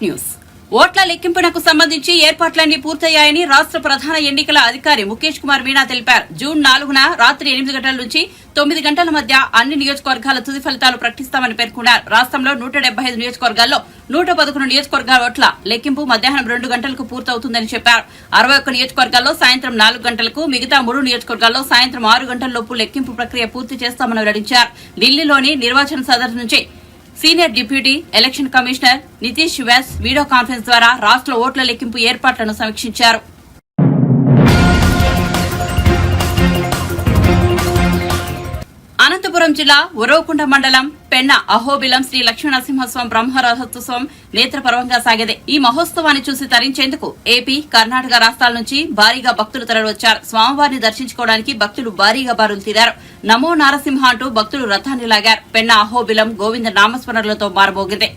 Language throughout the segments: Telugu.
Top news. ఓట్ల లెక్కింపునకు సంబంధించి ఏర్పాట్లన్నీ పూర్తయ్యాయని రాష్ట్ర ప్రధాన ఎన్నికల అధికారి ముఖేష్ కుమార్ మీనా తెలిపారు. జూన్ 4న రాత్రి 8 గంటల నుంచి 9 గంటల మధ్య అన్ని నియోజకవర్గాల తుది ఫలితాలు ప్రకటిస్తామని పేర్కొన్నారు. రాష్ట్రంలో 175 నియోజకవర్గాల్లో 111 నియోజకవర్గాల ఓట్ల లెక్కింపు మధ్యాహ్నం 2 గంటలకు పూర్తవుతుందని చెప్పారు. 61 నియోజకవర్గాల్లో సాయంత్రం 4 గంటలకు, మిగతా 3 నియోజకవర్గాల్లో సాయంత్రం 6 గంటలలోపు లెక్కింపు ప్రక్రియ పూర్తి చేస్తామని వెల్లడించారు. ఢిల్లీలోని నిర్వాచన సదస్సు నుంచి senior deputy election commissioner Nitish Vyas video conference ద్వారా రాష్ట్ర ఓట్ల లెక్కింపు ఏర్పాట్లను సమీక్షించారు. అనంతపురం జిల్లా ఉరవకొండ మండలం పెన్న అహోబిలం శ్రీ లక్ష్మీనరసింహస్వామి బ్రహ్మరథోత్సవం నేత్రపర్వంగా సాగేది. ఈ మహోత్సవాన్ని చూసి తరించేందుకు ఏపీ, కర్ణాటక రాష్ట్రాల నుంచి భారీగా భక్తులు తరలివచ్చారు. స్వామివారిని దర్శించుకోవడానికి భక్తులు భారీగా బారులు తీరారు. నమో నారసింహ అంటూ భక్తులు రథాన్ని లాగారు. పెన్న అహోబిలం గోవింద నామస్మరణలతో మారబోగింది.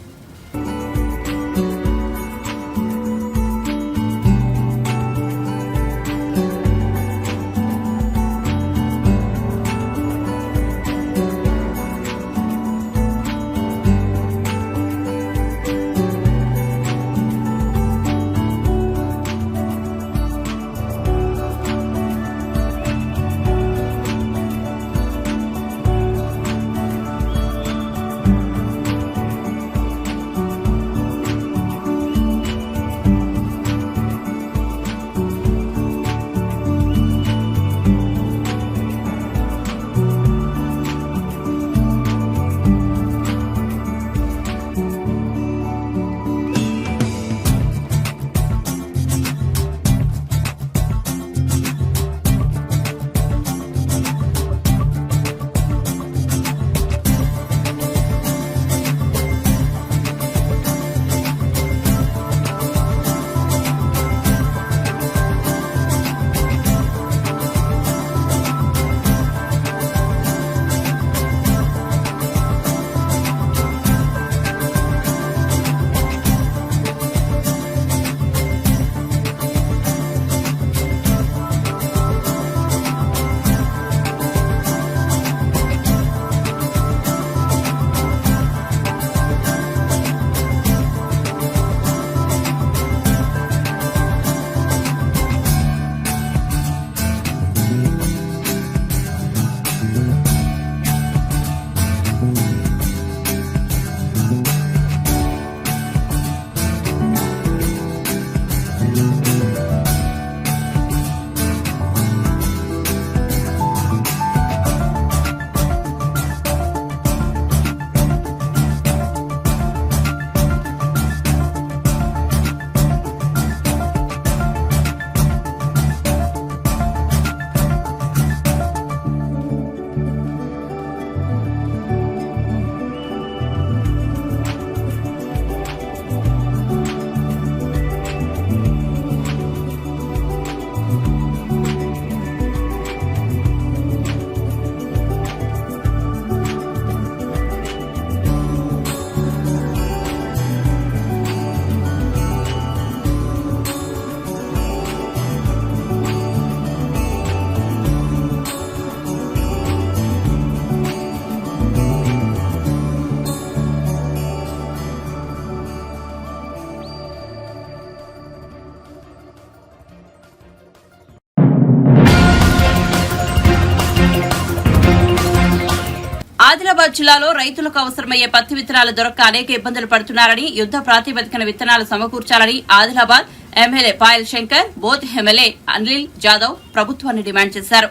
ఆదిలాబాద్ జిల్లాలో రైతులకు అవసరమయ్యే పత్తి విత్తనాలు దొరక్క అనేక ఇబ్బందులు పడుతున్నారని, యుద్ద ప్రాతిపదికన విత్తనాలు సమకూర్చాలని ఆదిలాబాద్ ఎమ్మెల్యే పాయల్ శంకర్, బోధ్ ఎమ్మెల్యే అనిల్ జాదవ్ ప్రభుత్వాన్ని డిమాండ్ చేశారు.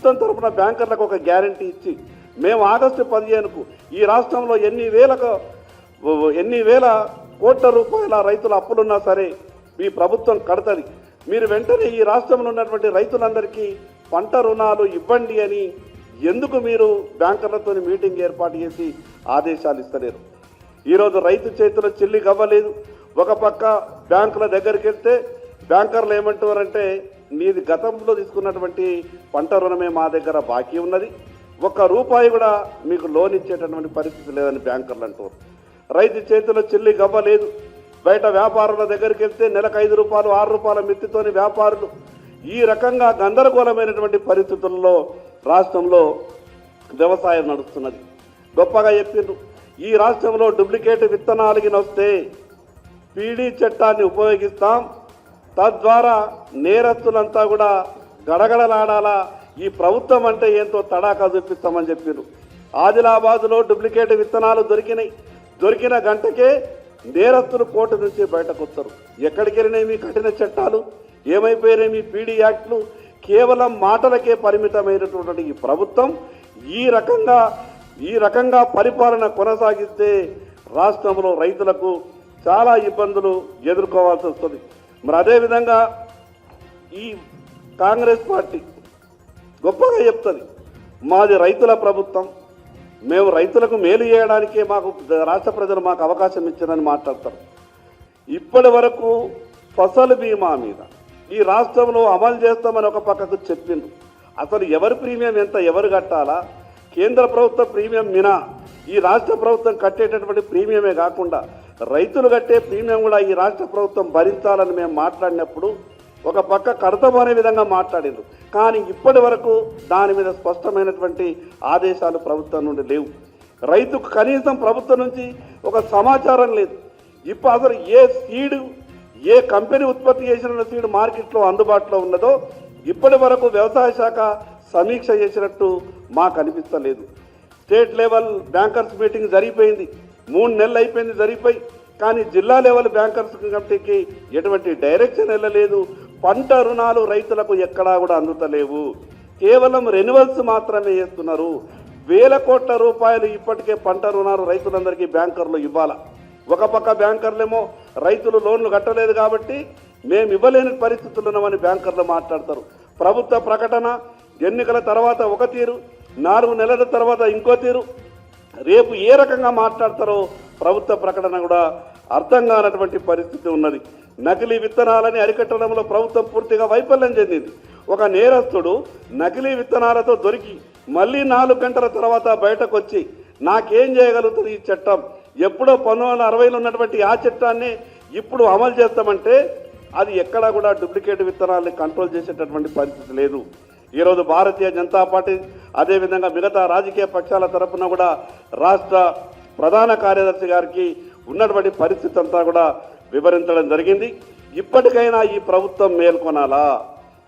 తరపున బ్యాంకర్లకు ఒక గ్యారంటీ ఇచ్చి మేము ఆగస్టు 15కు ఈ రాష్ట్రంలో ఎన్ని వేల కోట్ల రూపాయల రైతుల అప్పులున్నా సరే మీ ప్రభుత్వం కడతది, మీరు వెంటనే ఈ రాష్ట్రంలో ఉన్నటువంటి రైతులందరికీ పంట రుణాలు ఇవ్వండి అని ఎందుకు మీరు బ్యాంకర్లతో మీటింగ్ ఏర్పాటు చేసి ఆదేశాలు ఇస్తలేరు? ఈరోజు రైతు చేతిలో చెల్లి గవ్వలేదు. ఒక పక్క బ్యాంకుల దగ్గరికి వెళ్తే బ్యాంకర్లు ఏమంటారంటే నీది గతంలో తీసుకున్నటువంటి పంట రుణమే మా దగ్గర బాకీ ఉన్నది, ₹1 కూడా మీకు లోన్ ఇచ్చేటటువంటి పరిస్థితి లేదని బ్యాంకర్లు అంటారు. రైతు చేతిలో చెల్లి గవ్వలేదు. బయట వ్యాపారుల దగ్గరికి వెళ్తే నెలకు ₹5, ₹6 మిత్తితోని వ్యాపారులు ఈ రకంగా గందరగోళమైనటువంటి పరిస్థితుల్లో రాష్ట్రంలో వ్యవసాయం నడుస్తున్నది. గొప్పగా చెప్పిండ్రు, ఈ రాష్ట్రంలో డూప్లికేట్ విత్తనాలు వస్తే పీడీ చట్టాన్ని ఉపయోగిస్తాం, తద్వారా నేరస్తులంతా కూడా గడగడలాడాలా, ఈ ప్రభుత్వం అంటే ఏంటో తడాకా చూపిస్తామని చెప్పారు. ఆదిలాబాద్లో డూప్లికేట్ విత్తనాలు దొరికిన గంటకే నేరస్తులు కోర్టు నుంచి బయటకు వస్తారు. ఎక్కడికి వెళ్ళినాయి మీ కఠిన చట్టాలు, ఏమైపోయినాయి మీ పీడీ యాక్ట్లు? కేవలం మాటలకే పరిమితమైనటువంటి ఈ ప్రభుత్వం ఈ రకంగా పరిపాలన కొనసాగిస్తే రాష్ట్రంలో రైతులకు చాలా ఇబ్బందులు ఎదుర్కోవాల్సి వస్తుంది. మరి అదేవిధంగా ఈ కాంగ్రెస్ పార్టీ గొప్పగా చెప్తుంది, మాది రైతుల ప్రభుత్వం, మేము రైతులకు మేలు చేయడానికే మాకు రాష్ట్ర ప్రజలు మాకు అవకాశం ఇచ్చారని మాట్లాడతారు. ఇప్పటి వరకు ఫసల్ బీమా మీద ఈ రాష్ట్రంలో అమలు చేస్తామని ఒక పక్కకు చెప్పిండ్రు. అసలు ఎవరి ప్రీమియం ఎంత, ఎవరు కట్టాలా? కేంద్ర ప్రభుత్వ ప్రీమియం మినా ఈ రాష్ట్ర ప్రభుత్వం కట్టేటటువంటి ప్రీమియమే కాకుండా రైతులు కట్టే ప్రీమియం కూడా ఈ రాష్ట్ర ప్రభుత్వం భరించాలని మేము మాట్లాడినప్పుడు ఒక పక్క కడతాం అనే విధంగా మాట్లాడిండ్రు. కానీ ఇప్పటి వరకు దాని మీద స్పష్టమైనటువంటి ఆదేశాలు ప్రభుత్వం నుండి లేవు. రైతుకు కనీసం ప్రభుత్వం నుంచి ఒక సమాచారం లేదు. ఇప్పుడు అసలు ఏ కంపెనీ ఉత్పత్తి చేసిన సీడ్ మార్కెట్లో అందుబాటులో ఉన్నదో ఇప్పటి వరకు వ్యవసాయ శాఖ సమీక్ష చేసినట్టు మాకు అనిపిస్తలేదు. స్టేట్ లెవెల్ బ్యాంకర్స్ మీటింగ్ జరిగిపోయింది, 3 నెలలు అయిపోయింది జరిగిపోయి, కానీ జిల్లా లెవెల్ బ్యాంకర్స్ కమిటీకి ఎటువంటి డైరెక్షన్ వెళ్ళలేదు. పంట రుణాలు రైతులకు ఎక్కడా కూడా అందుతలేవు, కేవలం రెన్యువల్స్ మాత్రమే చేస్తున్నారు. వేల కోట్ల రూపాయలు ఇప్పటికే పంట రుణాలు రైతులందరికీ బ్యాంకర్లు ఇవ్వాలా. ఒక పక్క బ్యాంకర్లేమో రైతులు లోన్లు కట్టలేదు కాబట్టి మేము ఇవ్వలేని పరిస్థితులు ఉన్నామని బ్యాంకర్లు మాట్లాడతారు. ప్రభుత్వ ప్రకటన ఎన్నికల తర్వాత ఒక తీరు, 4 నెలల తర్వాత ఇంకో తీరు. రేపు ఏ రకంగా మాట్లాడతారో ప్రభుత్వ ప్రకటన కూడా అర్థం కానటువంటి పరిస్థితి ఉన్నది. నకిలీ విత్తనాలని అరికట్టడంలో ప్రభుత్వం పూర్తిగా వైఫల్యం చెందింది. ఒక నేరస్తుడు నకిలీ విత్తనాలతో దొరికి మళ్ళీ 4 గంటల తర్వాత బయటకు వచ్చి నాకేం చేయగలుగుతుంది ఈ చట్టం, ఎప్పుడో 1960లో ఉన్నటువంటి ఆ చట్టాన్ని ఇప్పుడు అమలు చేస్తామంటే అది ఎక్కడా కూడా డూప్లికేట్ విత్తనాలని కంట్రోల్ చేసేటటువంటి పరిస్థితి లేదు. ఈరోజు భారతీయ జనతా పార్టీ అదేవిధంగా మిగతా రాజకీయ పక్షాల తరఫున కూడా రాష్ట్ర ప్రధాన కార్యదర్శి గారికి ఉన్నటువంటి పరిస్థితి అంతా కూడా వివరించడం జరిగింది. ఇప్పటికైనా ఈ ప్రభుత్వం మేల్కొనాలా?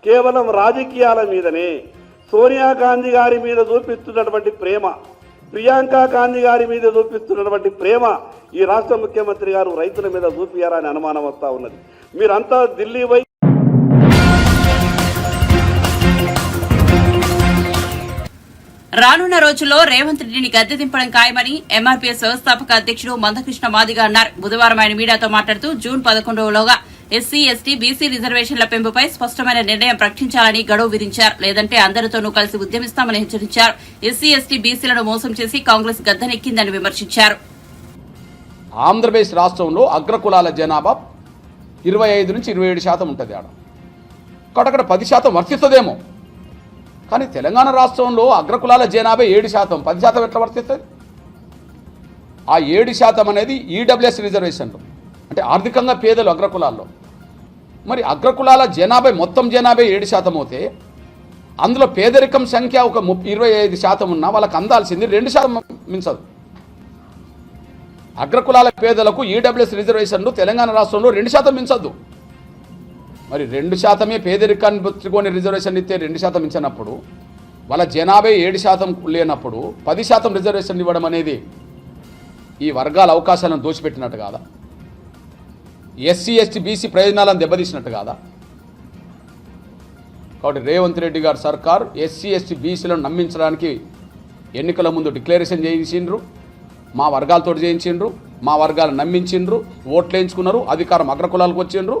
కేవలం రాజకీయాల మీదనే సోనియా గాంధీ గారి మీద చూపిస్తున్నటువంటి ప్రేమ, ప్రియాంక గాంధీ గారి మీద చూపిస్తున్నటువంటి ప్రేమ ఈ రాష్ట్ర ముఖ్యమంత్రి గారు రైతుల మీద చూపియారని అనుమానం వస్తూ ఉన్నది. మీరంతా ఢిల్లీ పోయి రానున్న రోజుల్లో రేవంత్ రెడ్డిని గద్దె దింపడం ఖాయమని ఎంఆర్పీఎస్ వ్యవస్థాపక అధ్యక్షుడు మందకృష్ణ మాదిగ అన్నారు. బుధవారం ఆయన మీడియాతో మాట్లాడుతూ జూన్ 11లోగా ఎస్సీ, ఎస్టీ, బీసీ రిజర్వేషన్ల పెంపుపై స్పష్టమైన నిర్ణయం ప్రకటించాలని గడువు విధించారు. లేదంటే అందరితోనూ కలిసి ఉద్యమిస్తామని హెచ్చరించారు. ఎస్సీ, ఎస్టీ, బీసీలను మోసం చేసి కాంగ్రెస్ గద్దెనెక్కిందని విమర్శించారు. ఆంధ్రప్రదేశ్ రాష్ట్రంలో అగ్రకులాల జనాభా 25 నుంచి 27% ఉంటుంది. అక్కడ 10% వర్తిస్తుందేమో, కానీ తెలంగాణ రాష్ట్రంలో అగ్రకులాల జనాభా 7%, 10% ఎట్లా వర్తిస్తుంది? ఆ 7% అనేది ఈడబ్ల్యూఎస్ రిజర్వేషన్లు, అంటే ఆర్థికంగా పేదలు అగ్రకులాల్లో. మరి అగ్రకులాల జనాభా మొత్తం జనాభా 7% అవుతే అందులో పేదరికం సంఖ్య ఒక 25% ఉన్నా వాళ్ళకి అందాల్సింది 2% మించదు. అగ్రకులాల పేదలకు ఈడబ్ల్యూఎస్ రిజర్వేషన్లు తెలంగాణ రాష్ట్రంలో 2% మించద్దు. మరి 2% పేదరికాన్ని పుచ్చుకొని రిజర్వేషన్ ఇస్తే 2% మించినప్పుడు వాళ్ళ జనాభా 7% లేనప్పుడు 10% రిజర్వేషన్ ఇవ్వడం అనేది ఈ వర్గాల అవకాశాలను దోచిపెట్టినట్టు కాదా? ఎస్సీ, ఎస్టీ, బీసీ ప్రయోజనాలను దెబ్బతీసినట్టు కాదా? కాబట్టి రేవంత్ రెడ్డి గారు సర్కార్ ఎస్సీ, ఎస్టీ, బీసీలను నమ్మించడానికి ఎన్నికల ముందు డిక్లరేషన్ చేయించిండ్రు, మా వర్గాలతో చేయించిండ్రు, మా వర్గాలు నమ్మించిండ్రు, ఓట్లు వేయించుకున్నారు, అధికారం అగ్రకులాలకు వచ్చిండ్రు,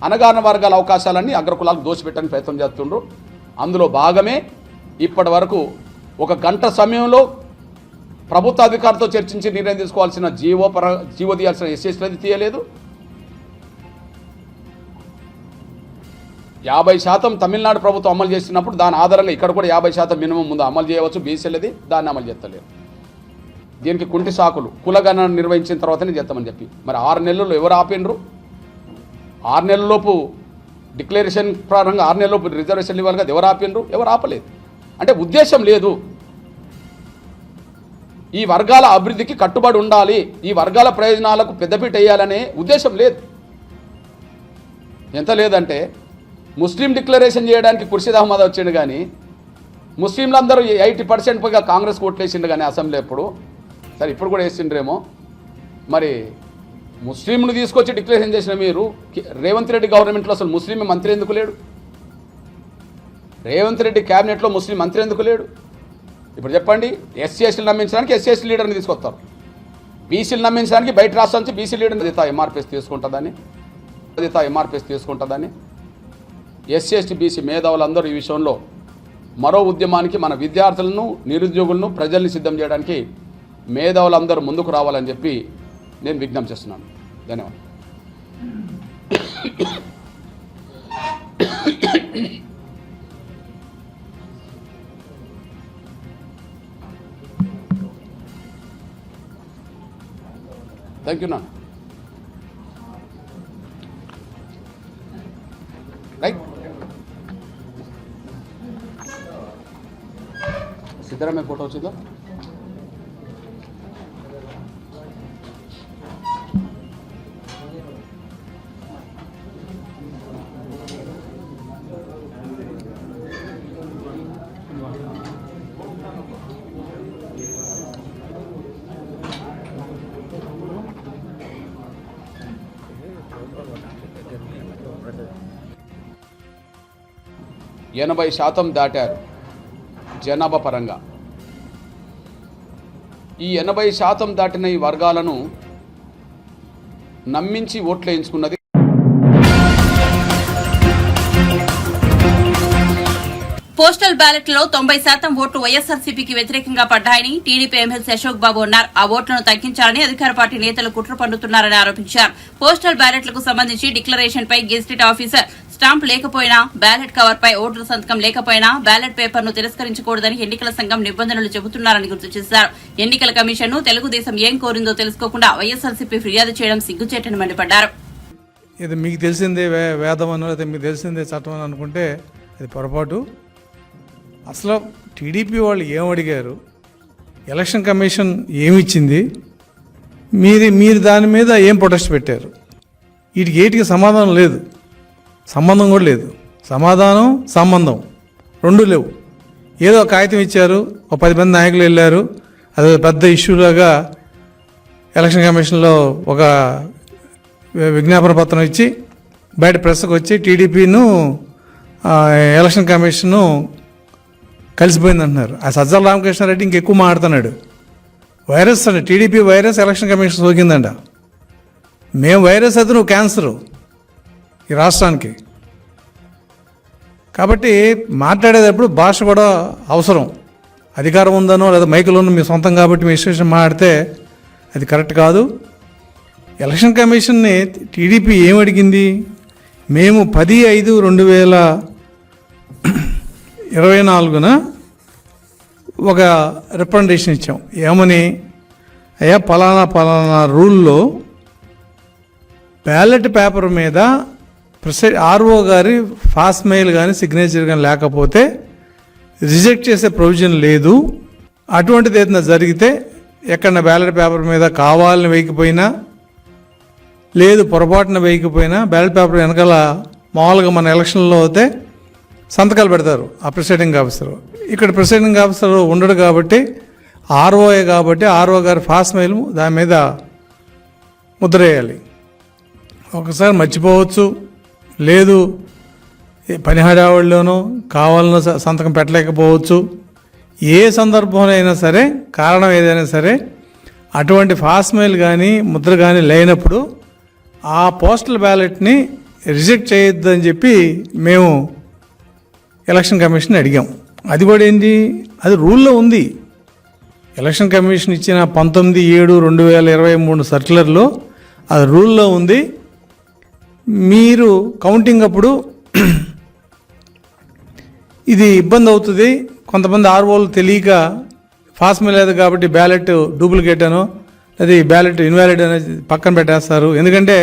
అనగారిన వర్గాల అవకాశాలన్నీ అగ్రకులాలకు దోచిపెట్టడానికి ప్రయత్నం చేస్తుండ్రు. అందులో భాగమే ఇప్పటి వరకు 1 గంట సమయంలో ప్రభుత్వ అధికారులతో చర్చించి నిర్ణయం తీసుకోవాల్సిన జీవో తీయాల్సిన ఎస్ఎస్టీ తీయలేదు. 50% తమిళనాడు ప్రభుత్వం అమలు చేసినప్పుడు దాని ఆధారంగా ఇక్కడ కూడా 50% మినిమం ముందు అమలు చేయవచ్చు, బీసీలది దాన్ని అమలు చేస్తలేరు. దీనికి కుంటి సాకులు కులగణన నిర్వహించిన తర్వాతనే చేస్తామని చెప్పి మరి 6 నెలల్లో ఎవరు ఆపినరు? 6 నెలలలోపు డిక్లరేషన్ ప్రారంభంగా 6 నెలలలోపు రిజర్వేషన్లు ఇవ్వాలి కదా, ఎవరు ఆపినరు? ఎవరు ఆపలేదు. అంటే ఉద్దేశం లేదు. ఈ వర్గాల అభివృద్ధికి కట్టుబడి ఉండాలి, ఈ వర్గాల ప్రయోజనాలకు పెద్దపీట వేయాలనే ఉద్దేశం లేదు. ఎంత లేదంటే ముస్లిం డిక్లరేషన్ చేయడానికి ఖుర్షీద్ అహ్మద్ వచ్చిండు, కానీ ముస్లింలందరూ 80% పైగా కాంగ్రెస్ ఓట్లేసిండు కానీ అసెంబ్లీ ఎప్పుడు, సరే ఇప్పుడు కూడా వేసిండ్రేమో. మరి ముస్లింను తీసుకొచ్చి డిక్లరేషన్ చేసిన మీరు రేవంత్ రెడ్డి గవర్నమెంట్లో అసలు ముస్లిం మంత్రి ఎందుకు లేడు? రేవంత్ రెడ్డి క్యాబినెట్లో ముస్లిం మంత్రి ఎందుకు లేడు? ఇప్పుడు చెప్పండి, ఎస్సీఎస్టీలు నమ్మించడానికి ఎస్సీఎస్టీ లీడర్ని తీసుకొస్తారు, బీసీలు నమ్మించడానికి బయట రాష్ట్రం నుంచి బీసీ లీడర్ని ఎంఆర్పీఎస్ తీసుకుంటుందని ఎస్సీ ఎస్టీ బీసీ మేధావులందరూ ఈ విషయంలో మరో ఉద్యమానికి మన విద్యార్థులను, నిరుద్యోగులను, ప్రజల్ని సిద్ధం చేయడానికి మేధావులందరూ ముందుకు రావాలని చెప్పి నేను విజ్ఞప్తి చేస్తున్నాను. ధన్యవాదాలు. థ్యాంక్ యూ నాన్న. రైట్, సిద్ధరామయ్య ఫోటో వచ్చిందా? %80 దాటారు జనాభా పరంగా. ఈ 80% దాటిన ఈ వర్గాలను నమ్మించి ఓట్లు వేయించుకున్నది పోస్టల్ బ్యాలెట్లో 90% ఓట్లు వైఎస్ఆర్సీపీకి వ్యతిరేకంగా పడ్డాయని టీడీపీ ఎమ్మెల్సీ అశోక్ బాబు అన్నారు. ఆ ఓట్లను తగ్గించాలని అధికార పార్టీ నేతలు కుట్ర పన్నుతున్నారని ఆరోపించారు. పోస్టల్ బ్యాలెట్లకు సంబంధించి డిక్లరేషన్ పై గెజిటెడ్ ఆఫీసర్ స్టాంప్ లేకపోయినా, బ్యాలెట్ కవర్ పై ఓటరు సంతకం లేకపోయినా బ్యాలెట్ పేపర్ ను తిరస్కరించకూడదని ఎన్నికల సంఘం నిబంధనలు చెబుతున్నారని గుర్తు చేశారు. ఎన్నికల కమిషన్ ను తెలుగుదేశం ఏం కోరిందో తెలుసుకోకుండా వైఎస్ఆర్సీపీ ఫిర్యాదు చేయడం సిగ్గుచేటని మండిపడ్డారు. ఇది మీకు తెలిసిందే వేదం అని, లేదా మీకు తెలిసిందే చట్టం అని అనుకుంటే అది పొరపాటు. అసలు టీడీపీ వాళ్ళు ఏం అడిగారు, ఎలక్షన్ కమిషన్ ఏమిచ్చింది, మీరు దాని మీద ఏం ప్రొటెస్ట్ పెట్టారు? వీటికి ఏటికి సమాధానం లేదు, సంబంధం కూడా లేదు. సమాధానం సంబంధం రెండూ లేవు. ఏదో కాగితం ఇచ్చారు, ఒక 10 మంది నాయకులు వెళ్ళారు, అది పెద్ద ఇష్యూలాగా ఎలక్షన్ కమిషన్లో ఒక విజ్ఞాపన పత్రం ఇచ్చి బయట ప్రెస్కి వచ్చి టీడీపీను ఎలక్షన్ కమిషను కలిసిపోయింది అంటున్నారు. ఆ సజ్జల రామకృష్ణారెడ్డి ఇంకెక్కువ మాట్లాడుతున్నాడు. వైరస్ అండి, టీడీపీ వైరస్ ఎలక్షన్ కమిషన్ సోకిందంట. మేము వైరస్ అయితే నువ్వు క్యాన్సరు ఈ రాష్ట్రానికి. కాబట్టి మాట్లాడేటప్పుడు భాష కూడా అవసరం. అధికారం ఉందనో లేదా మైకులోనో మీ సొంతం కాబట్టి మీ ఇష్టం మాట్లాడితే అది కరెక్ట్ కాదు. ఎలక్షన్ కమిషన్ని టీడీపీ ఏమడిగింది? మేము 10/5/2024 ఒక రిప్రజెంటేషన్ ఇచ్చాం. ఏమని? అయ్యా పలానా రూల్లో బ్యాలెట్ పేపర్ మీద ఆర్ఓ గారి ఫాస్ట్ మెయిల్ కానీ సిగ్నేచర్ కానీ లేకపోతే రిజెక్ట్ చేసే ప్రొవిజన్ లేదు. అటువంటిది ఏదైనా జరిగితే ఎక్కడ బ్యాలెట్ పేపర్ మీద కావాలని వేయకపోయినా, లేదు పొరపాటున వేయకపోయినా, బ్యాలెట్ పేపర్ వెనకాల మామూలుగా మన ఎలక్షన్లో అయితే సంతకాలు పెడతారు ఆ ప్రిసైడింగ్ ఆఫీసర్. ఇక్కడ ప్రిసైడింగ్ ఆఫీసర్ ఉండడు కాబట్టి ఆర్ఓఏ కాబట్టి ఆర్ఓ గారి ఫాస్ట్ మెయిల్ దాని మీద ముద్ర వేయాలి. ఒకసారి మర్చిపోవచ్చు, లేదు పని హడావుడిలోనూ కావాలనో సంతకం పెట్టలేకపోవచ్చు. ఏ సందర్భంలో అయినా సరే, కారణం ఏదైనా సరే, అటువంటి ఫాస్ట్ మెయిల్ కానీ ముద్ర కానీ లేనప్పుడు ఆ పోస్టల్ బ్యాలెట్ని రిజెక్ట్ చేయొద్దని చెప్పి మేము ఎలక్షన్ కమిషన్ అడిగాం. అది కూడా ఏంటి, అది రూల్లో ఉంది. ఎలక్షన్ కమిషన్ ఇచ్చిన 19/7/2023 సర్క్యులర్లో అది రూల్లో ఉంది. మీరు కౌంటింగ్ అప్పుడు ఇది ఇబ్బంది అవుతుంది, కొంతమంది ఆర్ఓలు తెలియక ఫాస్ట్ మెయిల్ లేదు కాబట్టి బ్యాలెట్ డూప్లికేట్ అనో అది బ్యాలెట్ ఇన్వాలిడ్ అనేది పక్కన పెట్టేస్తారు. ఎందుకంటే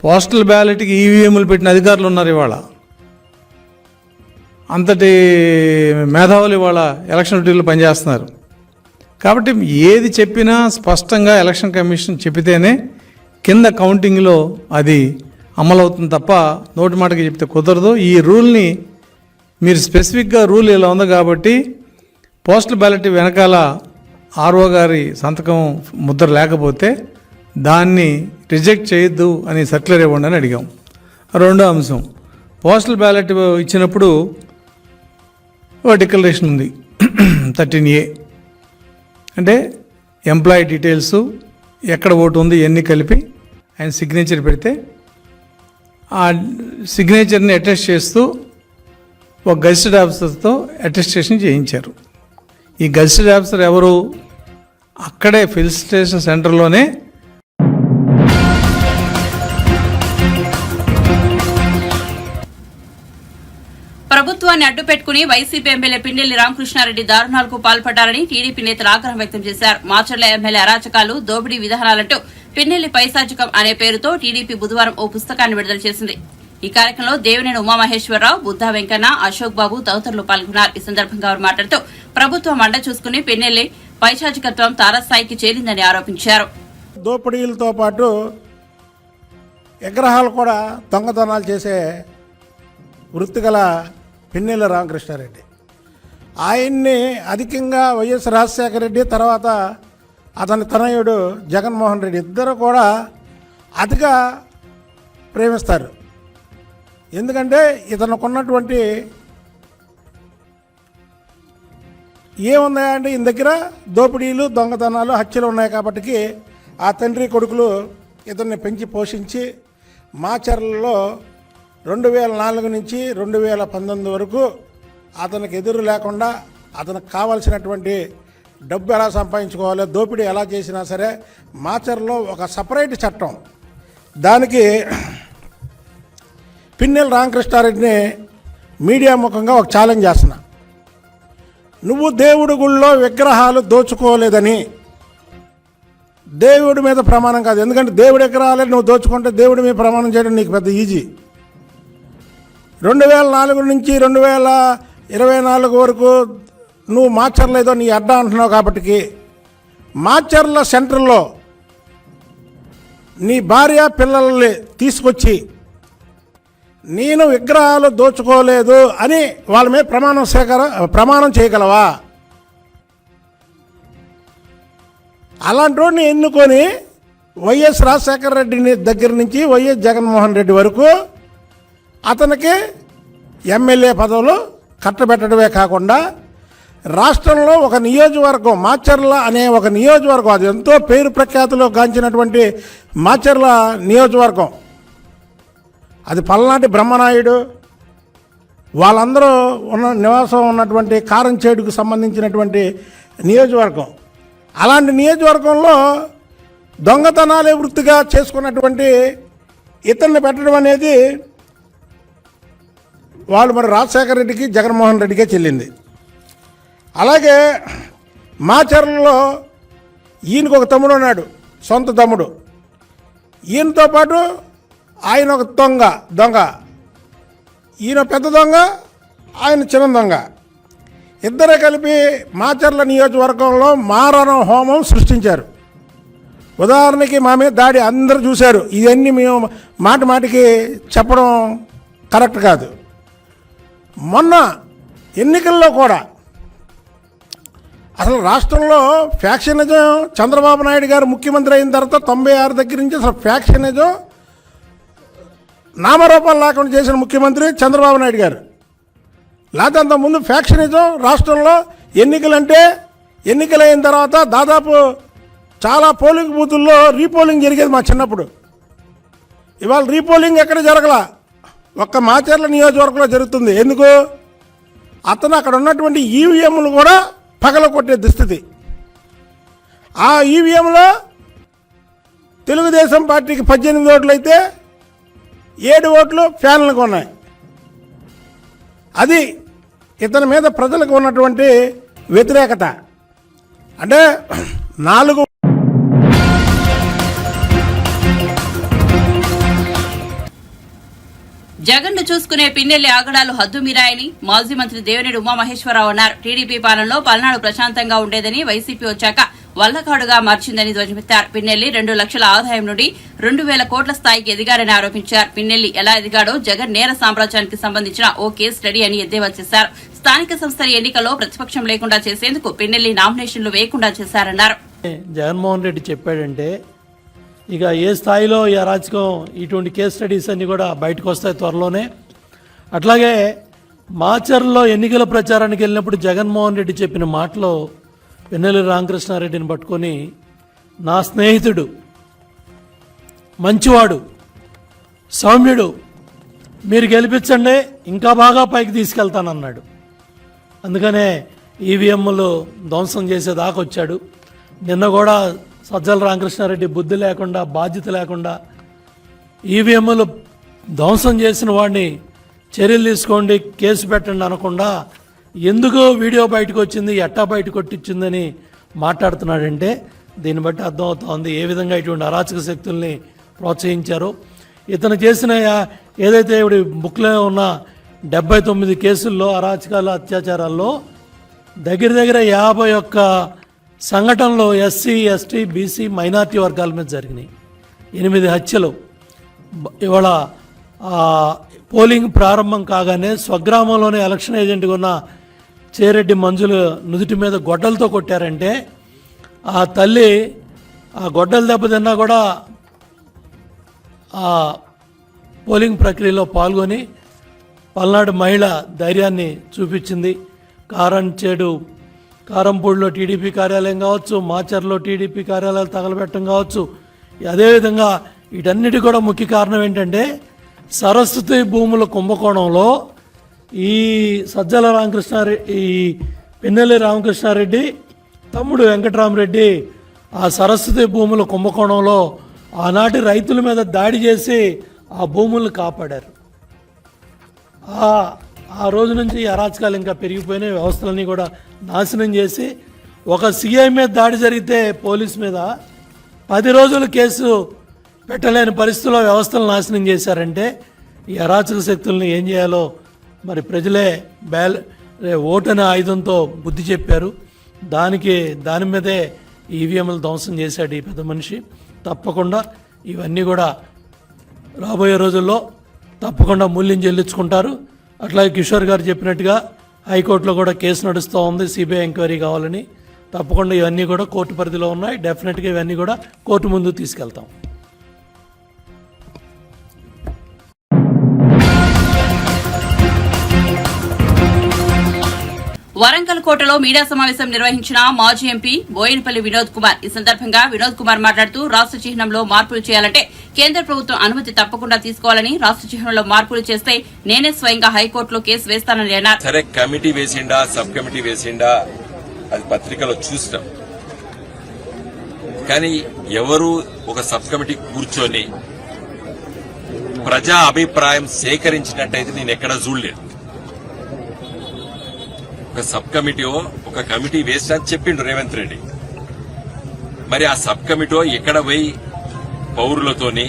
పోస్టల్ బ్యాలెట్కి ఈవీఎంలు పెట్టిన అధికారులు ఉన్నారు ఇవాళ. అంతటి మేధావులు ఇవాళ ఎలక్షన్ డ్యూటీలో పనిచేస్తున్నారు. కాబట్టి ఏది చెప్పినా స్పష్టంగా ఎలక్షన్ కమిషన్ చెప్పితేనే కింద కౌంటింగ్లో అది అమలవుతుంది తప్ప నోటి మాటకి చెప్తే కుదరదు. ఈ రూల్ని మీరు స్పెసిఫిక్గా రూల్ ఇలా ఉంది కాబట్టి పోస్టల్ బ్యాలెట్ వెనకాల ఆర్ఓ గారి సంతకం ముద్ర లేకపోతే దాన్ని రిజెక్ట్ చేయొద్దు అని సర్క్యులర్ ఇవ్వండి అని అడిగాం. రెండో అంశం, పోస్టల్ బ్యాలెట్ ఇచ్చినప్పుడు ఒక డిక్లరేషన్ ఉంది 13A, అంటే ఎంప్లాయీ డీటెయిల్స్, ఎక్కడ ఓటు ఉంది ఎన్ని కలిపి ఆయన సిగ్నేచర్ పెడితే ఆ సిగ్నేచర్ని అటెస్ట్ చేస్తూ ఒక గజిస్టెడ్ ఆఫీసర్తో అటెస్టేషన్ చేయించారు. ఈ గజిస్టెడ్ ఆఫీసర్ ఎవరు? అక్కడే ఫిల్ స్టేషన్ సెంటర్లోనే ప్రభుత్వాన్ని అడ్డుపెట్టుకుని వైసీపీ ఎమ్మెల్యే పిన్నెల్లి రామకృష్ణారెడ్డి దారుణాలకు పాల్పడ్డారని టీడీపీ నేతలు ఆగ్రహం వ్యక్తం చేశారు. మాచర్ల ఎమ్మెల్యే అరాచకాలు, దోపిడీ విధానాలంటూ పిన్నెల్లి పైశాచికం అనే పేరుతో టీడీపీ బుధవారం ఓ పుస్తకాన్ని విడుదల చేసింది. ఈ కార్యక్రమంలో దేవినేని ఉమామహేశ్వరరావు, బుద్దా వెంకన్న, అశోక్ బాబు తదితరులు పాల్గొన్నారు. ఈ సందర్భంగా వారు మాట్లాడుతూ ప్రభుత్వం అండ చూసుకుని పిన్నెల్లి పైశాచికత్వం తారస్థాయికి చేరిందని ఆరోపించారు. దోపిడీలతో పాటు విగ్రహాలు కూడా దొంగతనాలు చేసే వృత్తిగల పిన్నెల్లి రామకృష్ణారెడ్డి, ఆయన్ని అధికంగా వైఎస్ రాజశేఖర రెడ్డి, తర్వాత అతని తనయుడు జగన్మోహన్ రెడ్డి ఇద్దరు కూడా అతిగా ప్రేమిస్తారు. ఎందుకంటే ఇతనుకున్నటువంటి ఏముందా అంటే ఈయన దగ్గర దోపిడీలు, దొంగతనాలు, హత్యలు ఉన్నాయి. కాబట్టి ఆ తండ్రి కొడుకులు ఇతన్ని పెంచి పోషించి మాచర్లలో 2004 నుంచి 2019 వరకు అతనికి ఎదురు లేకుండా అతనికి కావాల్సినటువంటి డబ్బు ఎలా సంపాదించుకోవాలి, దోపిడీ ఎలా చేసినా సరే మాచర్లో ఒక సపరేట్ చట్టం, దానికి పిన్నెల్లి రామకృష్ణారెడ్డిని మీడియా ముఖంగా ఒక ఛాలెంజ్ చేస్తున్నా. నువ్వు దేవుడి గుళ్ళో విగ్రహాలు దోచుకోలేదని, దేవుడి మీద ప్రమాణం కాదు, ఎందుకంటే దేవుడి విగ్రహాలే నువ్వు దోచుకుంటే దేవుడి మీద ప్రమాణం చేయడం నీకు పెద్ద ఈజీ. 2004 నుంచి 2024 వరకు నువ్వు మాచర్ల ఏదో నీ అడ్డా అంటున్నావు. కాబట్టి మాచర్ల సెంటర్లో నీ భార్య పిల్లల్ని తీసుకొచ్చి నేను విగ్రహాలు దోచుకోలేదు అని వాళ్ళ మీద ప్రమాణం చేయగలవా? అలాంటి వాడిని ఎన్నుకొని వైఎస్ రాజశేఖర రెడ్డి దగ్గర నుంచి వైఎస్ జగన్మోహన్ రెడ్డి వరకు అతనికి ఎమ్మెల్యే పదవులు కట్టబెట్టడమే కాకుండా రాష్ట్రంలో ఒక నియోజకవర్గం, మాచర్ల అనే ఒక నియోజకవర్గం, అది ఎంతో పేరు ప్రఖ్యాతులు గాంచినటువంటి మాచర్ల నియోజకవర్గం, అది పల్నాటి బ్రహ్మనాయుడు వాళ్ళందరూ నివాసం ఉన్నటువంటి కారంచేడుకు సంబంధించినటువంటి నియోజకవర్గం. అలాంటి నియోజకవర్గంలో దొంగతనాలే వృత్తిగా చేసుకున్నటువంటి ఇతన్ని పెట్టడం అనేది వాళ్ళు మరి రాజశేఖర రెడ్డికి, జగన్మోహన్ రెడ్డికే చెల్లింది. అలాగే మాచర్లలో ఈయనకు ఒక తమ్ముడు ఉన్నాడు, సొంత తమ్ముడు. ఈయనతో పాటు ఆయన ఒక దొంగ, ఈయన పెద్ద దొంగ, ఆయన చిన్న దొంగ. ఇద్దరే కలిపి మాచర్ల నియోజకవర్గంలో మారణ హోమం సృష్టించారు. ఉదాహరణకి మా మీద దాడి అందరూ చూశారు. ఇవన్నీ మేము మాటికి చెప్పడం కరెక్ట్ కాదు. మొన్న ఎన్నికల్లో కూడా అసలు రాష్ట్రంలో ఫ్యాక్షనిజం, చంద్రబాబు నాయుడు గారు ముఖ్యమంత్రి అయిన తర్వాత 96 దగ్గర నుంచి అసలు ఫ్యాక్షనిజం నామరూపాలు లేకుండా చేసిన ముఖ్యమంత్రి చంద్రబాబు నాయుడు గారు. లేకపోతే అంతకుముందు ఫ్యాక్షనిజం రాష్ట్రంలో ఎన్నికలైన తర్వాత దాదాపు చాలా పోలింగ్ బూతుల్లో రీపోలింగ్ జరిగేది మా చిన్నప్పుడు. ఇవాళ రీపోలింగ్ ఎక్కడ జరగలా, ఒక్క మాచర్ల నియోజకవర్గంలో జరుగుతుంది. ఎందుకు? అతను అక్కడ ఉన్నటువంటి ఈవీఎంలు కూడా పగలకొట్టే దుస్థితి. ఆ ఈవీఎంలో తెలుగుదేశం పార్టీకి 18 ఓట్లు అయితే 7 ఓట్లు ఫ్యాన్లకు ఉన్నాయి. అది ఇతని మీద ప్రజలకు ఉన్నటువంటి వ్యతిరేకత. అంటే 4 జగన్ ను చూసుకునే పిన్నెల్లి ఆగడాలు హద్దుమీరాయని మాజీ మంత్రి దేవినేని ఉమామహేశ్వరరావు అన్నారు. టీడీపీ పాలనలో పల్నాడు ప్రశాంతంగా ఉండేదని, వైసీపీ వచ్చాక వల్లకాడుగా మార్చిందని ధ్వజమెత్తారు. పిన్నెల్లి 2 లక్షల ఆదాయం నుండి 2,000 కోట్ల స్థాయికి ఎదిగారని ఆరోపించారు. పిన్నెల్లి ఎలా ఎదిగాడో జగన్ నేర సామ్రాజ్యానికి సంబంధించిన ఓ కేస్ స్టడీ అని ఎద్దేవా చేశారు. స్థానిక సంస్థల ఎన్నికల్లో ప్రతిపక్షం లేకుండా చేసేందుకు పిన్నెల్లి నామినేషన్లు వేయకుండా చేశారన్నారు. జగన్మోహన్ రెడ్డి చెప్పాడంటే ఇక ఏ స్థాయిలో ఈ అరాచకం, ఇటువంటి కేస్ స్టడీస్ అన్ని కూడా బయటకు వస్తాయి త్వరలోనే. అట్లాగే మాచర్లో ఎన్నికల ప్రచారానికి వెళ్ళినప్పుడు జగన్మోహన్ రెడ్డి చెప్పిన మాటలో పిన్నెల్లి రామకృష్ణారెడ్డిని పట్టుకొని నా స్నేహితుడు, మంచివాడు, సౌమ్యుడు, మీరు గెలిపించండి ఇంకా బాగా పైకి తీసుకెళ్తానన్నాడు. అందుకనే ఈవీఎంలు ధ్వంసం చేసేదాకా వచ్చాడు. నిన్న కూడా సజ్జల రామకృష్ణారెడ్డి బుద్ధి లేకుండా, బాధ్యత లేకుండా ఈవీఎంలు ధ్వంసం చేసిన వాడిని చర్యలు తీసుకోండి, కేసు పెట్టండి అనకుండా ఎందుకు వీడియో బయటకు వచ్చింది, ఎట్టా బయటకు కొట్టించిందని మాట్లాడుతున్నాడంటే దీన్ని బట్టి అర్థమవుతోంది ఏ విధంగా ఇటువంటి అరాచక శక్తుల్ని ప్రోత్సహించారో. ఇతను చేసిన ఏదైతే ఇప్పుడు బుక్లో ఉన్న 79 కేసుల్లో అరాచకాలు, అత్యాచారాల్లో దగ్గర 51 సంఘటనలు ఎస్సీ, ఎస్టీ, బీసీ, మైనార్టీ వర్గాల మీద జరిగినాయి. 8 హత్యలు. ఇవాళ పోలింగ్ ప్రారంభం కాగానే స్వగ్రామంలోనే ఎలక్షన్ ఏజెంట్గా ఉన్న చేరెడ్డి మంజులు నుదుటి మీద గొడ్డలతో కొట్టారంటే ఆ తల్లి ఆ గొడ్డలు దెబ్బతిన్నా కూడా ఆ పోలింగ్ ప్రక్రియలో పాల్గొని పల్నాడు మహిళ ధైర్యాన్ని చూపించింది. కారంపూడిలో టీడీపీ కార్యాలయం కావచ్చు, మాచర్లో టీడీపీ కార్యాలయాలు తగలబెట్టడం కావచ్చు. అదేవిధంగా వీటన్నిటి కూడా ముఖ్య కారణం ఏంటంటే సరస్వతి భూముల కుంభకోణంలో ఈ సజ్జల రామకృష్ణారెడ్డి, ఈ పిన్నెల్లి రామకృష్ణారెడ్డి తమ్ముడు వెంకటరామరెడ్డి ఆ సరస్వతి భూముల కుంభకోణంలో ఆనాటి రైతుల మీద దాడి చేసి ఆ భూములను కాపాడారు. ఆ రోజు నుంచి ఈ అరాచకాలు ఇంకా పెరిగిపోయినాయి. వ్యవస్థలన్నీ కూడా నాశనం చేసి ఒక సీఐ మీద దాడి జరిగితే పోలీస్ మీద 10 రోజులు కేసు పెట్టలేని పరిస్థితుల్లో వ్యవస్థలు నాశనం చేశారంటే ఈ అరాచక శక్తుల్ని ఏం చేయాలో మరి ప్రజలే ఓటనే ఆయుధంతో బుద్ధి చెప్పారు. దాని మీదే ఈవీఎంలు ధ్వంసం చేశాడు ఈ పెద్ద మనిషి. తప్పకుండా ఇవన్నీ కూడా రాబోయే రోజుల్లో తప్పకుండా మూల్యం చెల్లించుకుంటారు. అట్లాగే కిషోర్ గారు చెప్పినట్టుగా హైకోర్టులో కూడా కేసు నడుస్తూ ఉంది, సిబిఐ ఎంక్వైరీ కావాలని. తప్పకుండా ఇవన్నీ కూడా కోర్టు పరిధిలో ఉన్నాయి. డెఫినెట్గా ఇవన్నీ కూడా కోర్టు ముందు తీసుకెళ్తాం. వరంగల్ కోటలో మీడియా సమావేశం నిర్వహించిన మాజీ ఎంపీ బోయినపల్లి వినోద్ కుమార్. ఈ సందర్భంగా వినోద్ కుమార్ మాట్లాడుతూ రాష్ట్ర చిహ్నంలో మార్పులు చేయాలంటే కేంద్ర ప్రభుత్వం అనుమతి తప్పకుండా తీసుకోవాలని, రాష్ట్ర చిహ్నంలో మార్పులు చేస్తే నేనే స్వయంగా హైకోర్టులో కేసు వేస్తానని అన్నారు. సరే, కమిటీ వేసిండా, సబ్ కమిటీ వేసిండా, అది పత్రికలో చూస్తాం. కానీ ఎవరు ఒక సబ్ కమిటీ కూర్చొని ప్రజా అభిప్రాయం సేకరించినట్టయితే నేను ఎక్కడ చూడలేదు. ఒక సబ్ కమిటీ, ఒక కమిటీ వేస్తా అని చెప్పిండు రేవంత్ రెడ్డి. మరి ఆ సబ్ కమిటీ ఎక్కడ పోయి పౌరులతోని,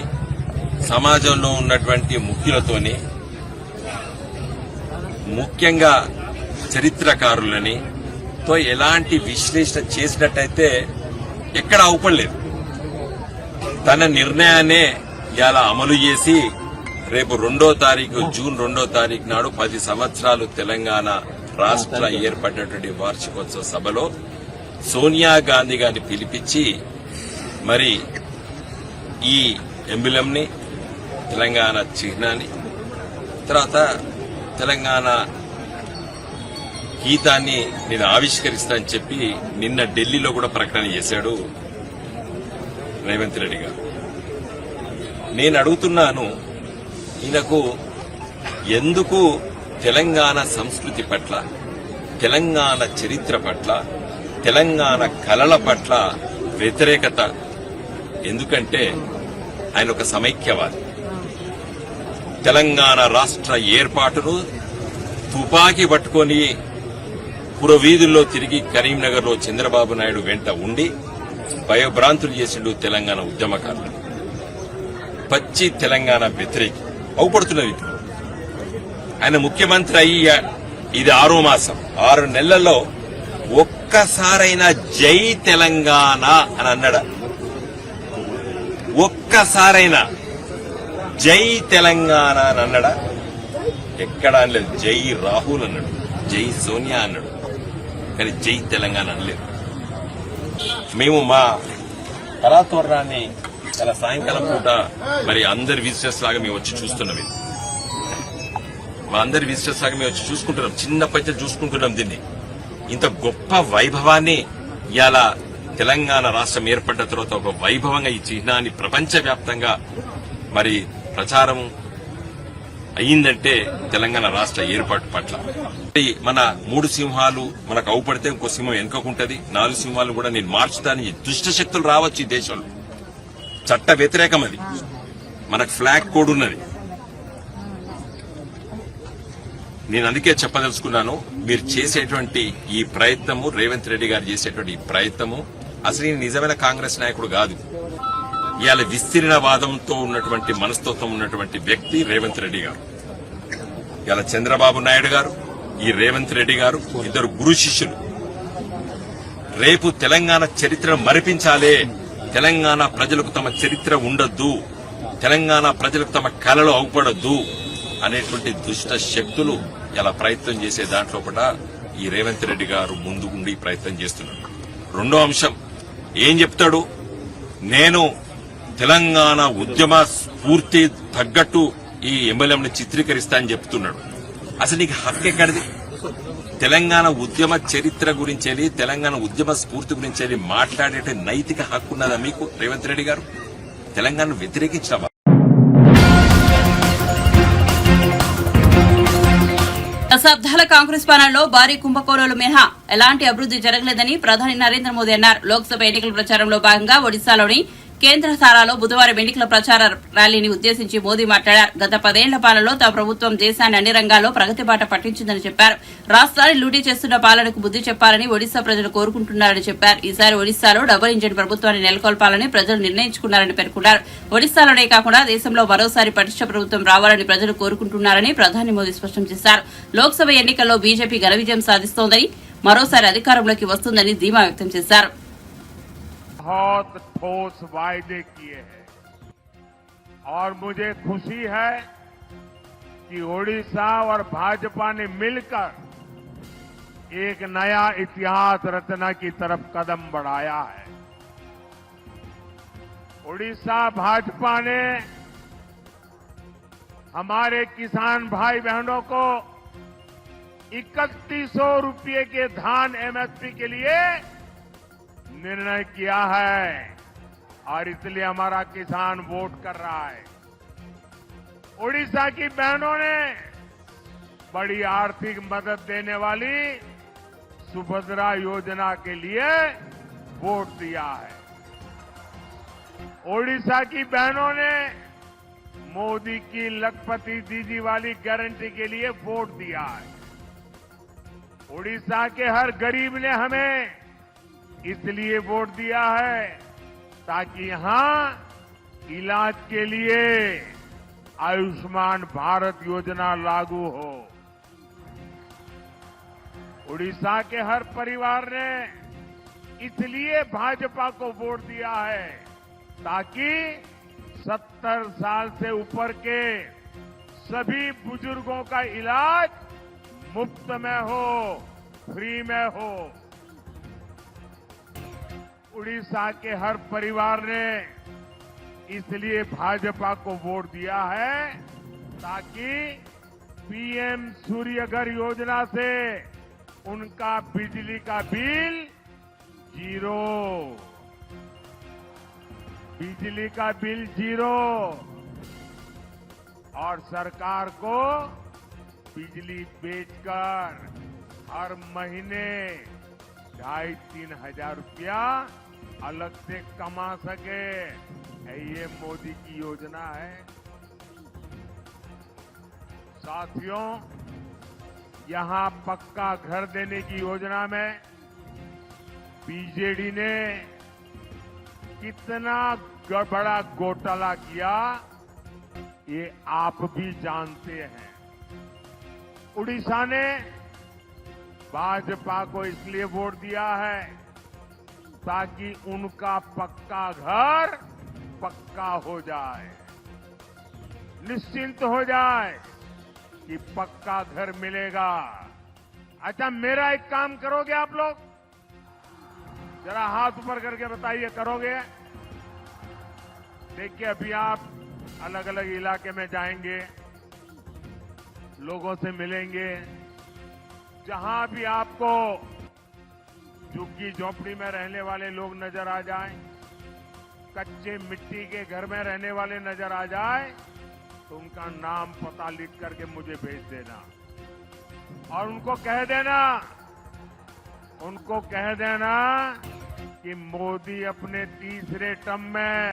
సమాజంలో ఉన్నటువంటి ముఖ్యులతోని, ముఖ్యంగా చరిత్రకారులని తో ఎలాంటి విశ్లేషణ చేసినట్టయితే ఎక్కడ అవపడలేదు. తన నిర్ణయాన్నే ఇలా అమలు చేసి రేపు జూన్ 2వ తారీఖు నాడు 10 సంవత్సరాలు తెలంగాణ రాష్ట్ర ఏర్పడినటువంటి వార్షికోత్సవ సభలో సోనియా గాంధీ గారిని పిలిపించి మరి ఈ ఎంబులంని, తెలంగాణ చిహ్నాన్ని, తర్వాత తెలంగాణ గీతాన్ని నేను ఆవిష్కరిస్తానని చెప్పి నిన్న ఢిల్లీలో కూడా ప్రకటన చేశాడు రేవంత్ రెడ్డి గారు. నేను అడుగుతున్నాను, ఈయనకు ఎందుకు తెలంగాణ సంస్కృతి పట్ల, తెలంగాణ చరిత్ర పట్ల, తెలంగాణ కళల పట్ల వ్యతిరేకత? ఎందుకంటే ఆయన ఒక సమైక్యవాది. తెలంగాణ రాష్ట్ర ఏర్పాటును తుపాకీ పట్టుకొని పురవీధుల్లో తిరిగి కరీంనగర్లో చంద్రబాబు నాయుడు వెంట ఉండి భయభ్రాంతులు చేసిండు తెలంగాణ ఉద్యమకారులు. పచ్చి తెలంగాణ వ్యతిరేకి అవుపడుతున్నది. ఆయన ముఖ్యమంత్రి అయ్యి ఇది 6వ మాసం. 6 నెలల్లో ఒక్కసారైనా జై తెలంగాణ అని అన్నాడా? ఒక్కసారైనా జై తెలంగాణ అని అన్నాడా? ఎక్కడా అనలేదు. జై రాహుల్ అన్నాడు, జై సోనియా అన్నాడు, కానీ జై తెలంగాణ అనలేదు. మేము మా కళాతోరణాన్ని చాలా సాయంకాలం పూట మరి అందరి విజిటర్స్ లాగా మేము వచ్చి చూస్తున్నాం. ఇది మా అందరి విజిటర్స్ లాగా మేము వచ్చి చూసుకుంటున్నాం. చిన్నప్పటి నుంచి చూసుకుంటున్నాం దీన్ని. ఇంత గొప్ప వైభవాన్ని ఇవాళ తెలంగాణ రాష్ట్రం ఏర్పడ్డ తర్వాత ఒక వైభవంగా ఈ చిహ్నాన్ని ప్రపంచవ్యాప్తంగా మరి ప్రచారం అయ్యిందంటే తెలంగాణ రాష్ట్ర ఏర్పాటు పట్ల. మన 3 సింహాలు మనకు అవుపడితే ఇంకో సింహం వెనుకకుంటది. 4 సింహాలు కూడా నేను మార్చుతానని దుష్ట శక్తులు రావచ్చు ఈ దేశంలో. చట్ట వ్యతిరేకం అది. మనకు ఫ్లాగ్ కోడ్ ఉన్నది. నేను అందుకే చెప్పదలుచుకున్నాను, మీరు చేసేటువంటి ఈ ప్రయత్నము, రేవంత్ రెడ్డి గారు చేసేటువంటి ఈ ప్రయత్నము అసలు ఈయన నిజమైన కాంగ్రెస్ నాయకుడు కాదు. ఇవాళ విస్తీర్ణవాదంతో ఉన్నటువంటి మనస్తత్వం ఉన్నటువంటి వ్యక్తి రేవంత్ రెడ్డి గారు. ఇవాళ చంద్రబాబు నాయుడు గారు, ఈ రేవంత్ రెడ్డి గారు ఇద్దరు గురు శిష్యులు. రేపు తెలంగాణ చరిత్రను మరిపించాలే, తెలంగాణ ప్రజలకు తమ చరిత్ర ఉండొద్దు, తెలంగాణ ప్రజలకు తమ కళలు అవుపడొద్దు అనేటువంటి దుష్ట శక్తులు ఇలా ప్రయత్నం చేసే దాంట్లో కూడా ఈ రేవంత్ రెడ్డి గారు ముందుకుండి ప్రయత్నం చేస్తున్నారు. రెండో అంశం ఏం చెప్తాడు? నేను తెలంగాణ ఉద్యమ స్ఫూర్తి తగ్గట్టు ఈ ఎమ్మెల్యేని చిత్రీకరిస్తా అని చెప్తున్నాడు. అసలు నీకు హక్కు ఎక్కడిది? తెలంగాణ ఉద్యమ చరిత్ర గురించి, తెలంగాణ ఉద్యమ స్ఫూర్తి గురించి మాట్లాడే నైతిక హక్కు ఉన్నదా మీకు రేవంత్ రెడ్డి గారు? తెలంగాణను వ్యతిరేకించినవా? దశాబ్దాల కాంగ్రెస్ పాలనలో భారీ కుంభకోణాలు మినహా ఎలాంటి అభివృద్ది జరగలేదని ప్రధాని నరేంద్ర మోదీ అన్నారు. లోక్సభ ఎన్నికల ప్రచారంలో భాగంగా ఒడిశాలోని కేంద్ర స్థానాల్లో బుధవారం ఎన్నికల ప్రచార ర్యాలీని ఉద్దేశించి మోదీ మాట్లాడారు. గత 10 ఏళ్ల పాలనలో తమ ప్రభుత్వం దేశాన్ని అన్ని రంగాల్లో ప్రగతి బాట పట్టించిందని చెప్పారు. రాష్ట్రాన్ని లూటీ చేస్తున్న పాలనకు బుద్ది చెప్పాలని ఒడిశా ప్రజలు కోరుకుంటున్నారని చెప్పారు. ఈసారి ఒడిశాలో డబుల్ ఇంజిన్ ప్రభుత్వాన్ని నెలకొల్పాలని ప్రజలు నిర్ణయించుకున్నారని పేర్కొన్నారు. ఒడిశాలోనే కాకుండా దేశంలో మరోసారి పటిష్ట ప్రభుత్వం రావాలని ప్రజలు కోరుకుంటున్నారని ప్రధాని మోదీ స్పష్టం చేశారు. లోక్సభ ఎన్నికల్లో బీజేపీ ఘన విజయం సాధిస్తోందని, మరోసారి అధికారంలోకి వస్తుందని ధీమా వ్యక్తం చేశారు. बहुत ठोस वायदे किए हैं और मुझे खुशी है कि ओडिशा और भाजपा ने मिलकर एक नया इतिहास रचना की तरफ कदम बढ़ाया है. ओडिशा भाजपा ने हमारे किसान भाई बहनों को 3100 रुपये के धान एमएसपी के लिए निर्णय किया है और इसलिए हमारा किसान वोट कर रहा है. ओडिशा की बहनों ने बड़ी आर्थिक मदद देने वाली सुभद्रा योजना के लिए वोट दिया है. ओडिशा की बहनों ने मोदी की लखपति दीदी वाली गारंटी के लिए वोट दिया है. ओडिशा के हर गरीब ने हमें इसलिए वोट दिया है ताकि यहां इलाज के लिए आयुष्मान भारत योजना लागू हो. उड़ीसा के हर परिवार ने इसलिए भाजपा को वोट दिया है ताकि 70 साल से ऊपर के सभी बुजुर्गों का इलाज मुफ्त में हो, फ्री में हो. उड़ीसा के हर परिवार ने इसलिए भाजपा को वोट दिया है ताकि पीएम सूर्यघर योजना से उनका बिजली का बिल जीरो, बिजली का बिल जीरो और सरकार को बिजली बेचकर हर महीने 2,500-3 हजार रुपया अलग से कमा सके. ये मोदी की योजना है. साथियों, यहां पक्का घर देने की योजना में बीजेडी ने कितना बड़ा घोटाला किया ये आप भी जानते हैं. उड़ीसा ने भाजपा को इसलिए वोट दिया है ताकि उनका पक्का घर पक्का हो जाए, निश्चिंत हो जाए कि पक्का घर मिलेगा। अच्छा, मेरा एक काम करोगे आप लोग? जरा हाथ ऊपर करके बताइए, करोगे? देखिए, अभी आप अलग अलग इलाके में जाएंगे, लोगों से मिलेंगे, जहां भी आपको झुग्गी झोपड़ी में रहने वाले लोग नजर आ जाएं, कच्चे मिट्टी के घर में रहने वाले नजर आ जाए, तो उनका नाम पता लिख करके मुझे भेज देना और उनको कह देना कि मोदी अपने तीसरे टर्म में